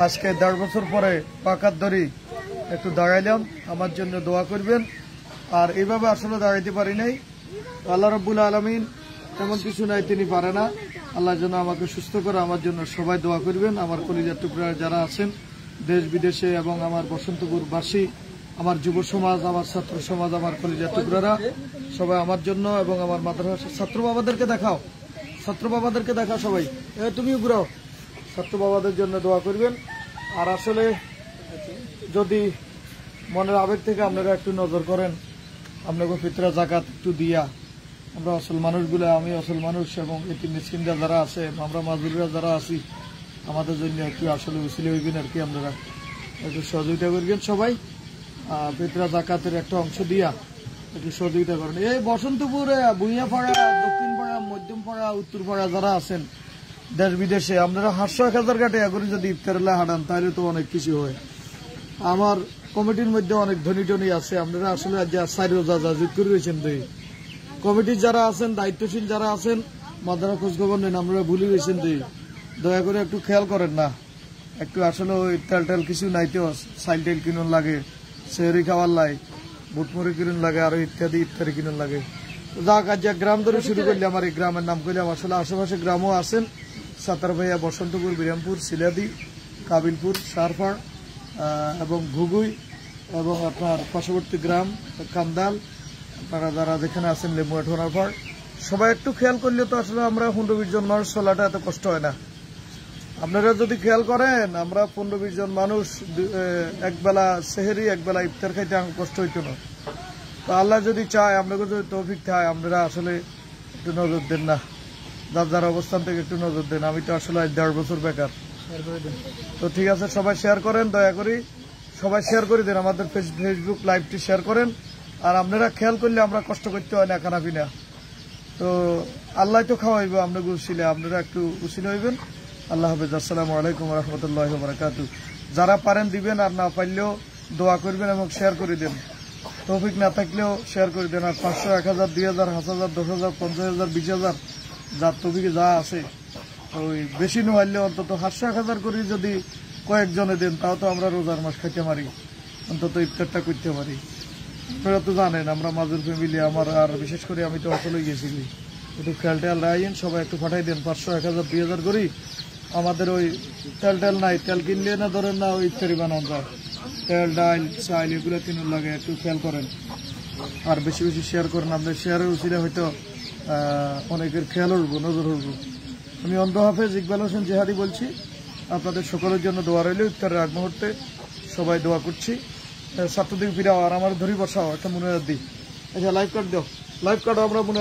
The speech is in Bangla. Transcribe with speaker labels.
Speaker 1: আজকে ১.৫ বছর পরে পাকার ধরি একটু দাঁড়াইলাম, আমার জন্য দোয়া করবেন। আর এইভাবে আসলে দাঁড়াইতে পারি নাই, আল্লাহ রাব্বুল আলামিন তেমন কিছু নাই, তিনি পারে না। আল্লাহ যেন আমাকে সুস্থ করে, আমার জন্য সবাই দোয়া করবেন। আমার কলিজার টুকরা যারা আছেন দেশ বিদেশে এবং আমার বসন্তপুরবাসী, আমার যুব সমাজ, আমার ছাত্র সমাজ, আমার কলিজার টুকরারা সবাই আমার জন্য এবং আমার মাদ্রাসার ছাত্র বাবাদেরকে দেখাও, ছাত্র বাবাদেরকে দেখাও সবাই, তুমিও ঘুরাও, ছাত্র বাবাদের জন্য দোয়া করবেন। আর আসলে যদি মনের আবেগ থেকে আপনারা একটু নজর করেন, আপনাকে ফিতরা জাকাত একটু দিয়া আমরা আসল মানুষগুলো, আমি আসল মানুষ এবং এতিম মিসকিনরা যারা আছে, আমরা মাজুরিরা যারা আছি, আমাদের জন্য একটু আসলে উসিলে হইবেন আর কি। আপনারা একটু সহযোগিতা করবেন সবাই, ফিতরা জাকাতের একটা অংশ দিয়া একটু সহযোগিতা করেন। এই বসন্তপুরে, ভুঁইয়াপাড়া, দক্ষিণ পাড়া, মধ্যম পাড়া, উত্তর পাড়া যারা আছেন দেশ বিদেশে, আপনারা 500-1000 টাকা করে যদি ইফতারেলা হাঁটান তাহলে তো অনেক কিছু হয়। আমার কমিটির মধ্যে অনেক ধনী টনি আছে, আপনারা আসলে আজ 4 রোজা যুগ করে রয়েছেন। কমিটির যারা আছেন, দায়িত্বশীল যারা আছেন, মাদ্রাসা খোঁজখবর নেন, আপনারা ভুলে গেছেন। দয়া করে একটু খেয়াল করেন না, একটু আসলে ওই তেল টেল কিছু নাইতেও সাইল টেল কিনুন লাগে, সেহরি খাওয়ার লাগে, বুটমুড়ি কিনুন লাগে, আরো ইত্যাদি ইত্যাদি কিনুন লাগে। যাক, আজ গ্রাম ধরে শুরু করলে, আমার এই গ্রামের নাম করলাম, আসলে আশেপাশে গ্রামও আছেন, সাতারভাইয়া, বসন্তপুর, বিরামপুর, সিলাদি, কাবিলপুর, সারপাড় এবং ঘুগুই এবং আপনার পার্শ্ববর্তী গ্রাম কান্দাল, আপনারা যারা যেখানে আছেন লেমুয়া ঠোনারপাড়, সবাই একটু খেয়াল করলে তো আসলে আমরা 15-20 জন মানুষ চলাটা এত কষ্ট হয় না। আপনারা যদি খেয়াল করেন, আমরা 15-20 জন মানুষ একবেলা সেহেরি, একবেলা ইফতার খাইতে আমার কষ্ট হইতো না। তো আল্লাহ যদি চায়, আপনাকে যদি তৌফিক চায়, আপনারা আসলে একটু নজর দেন না, যার যার অবস্থান থেকে একটু নজর দেন। আমি তো আসলে 1.5 বছর বেকার। তো ঠিক আছে, সবাই শেয়ার করেন, দয়া করি সবাই শেয়ার করে দেন, আমাদের ফেসবুক লাইভটি শেয়ার করেন। আর আপনারা খেয়াল করলে আমরা কষ্ট করতে হয় না, খানাপি না। তো আল্লাহ তো খাওয়াইব, আপনাকে উসিলে, আপনারা একটু উসিলে হইবেন। আল্লাহ হাফেজ, আসসালামু আলাইকুম রহমতুল্লাহি ওয়া বারাকাতুহু। যারা পারেন দিবেন, আর না পারলেও দোয়া করবেন এবং শেয়ার করে দেন। তৌফিক না থাকলেও শেয়ার করে দেন। আর 500, 1000, 2000, 5000, 10,000, 50,000, 20,000 যার তৌফিকে যা আছে, ওই বেশি নহলে অন্তত 500-1000 করে যদি কয়েকজনে দেন, তাও তো আমরা রোজার মাস খাইতে পারি, অন্তত ইফতারটা করতে পারি। আপনারা তো জানেন আমরা মাজুর ফ্যামিলি, আমার আর বিশেষ করে আমি তো আসলে গেছিলি, একটু খেয়াল টেয়াল রাখেন, সবাই একটু পাঠাই দেন। 500, 1000, 2000 করি। আমাদের ওই তেল টেল নাই, তেল কিনলে না ধরেন না ওই ইফতারি বানানো যায়, তেল ডাল চাল এগুলো কিনুন লাগে, একটু খেয়াল করেন। আর বেশি বেশি শেয়ার করেন, আপনাদের শেয়ারের উচিলে হয়তো অনেকের খেয়াল উঠবো, নজর উঠবো। আমি অন্ধ হাফেজ ইকবাল হোসেন জেহাদি বলছি, আপনাদের সকলের জন্য দোয়া রইল। ইফতারের আগ মুহূর্তে সবাই দোয়া করছি। ছাত্রদের ফিরাও, আর আমার ধরি বসাও, একটা মনে দিই। আচ্ছা, লাইভ কার্ড দাও, লাইভ কার্ড আমরা মনে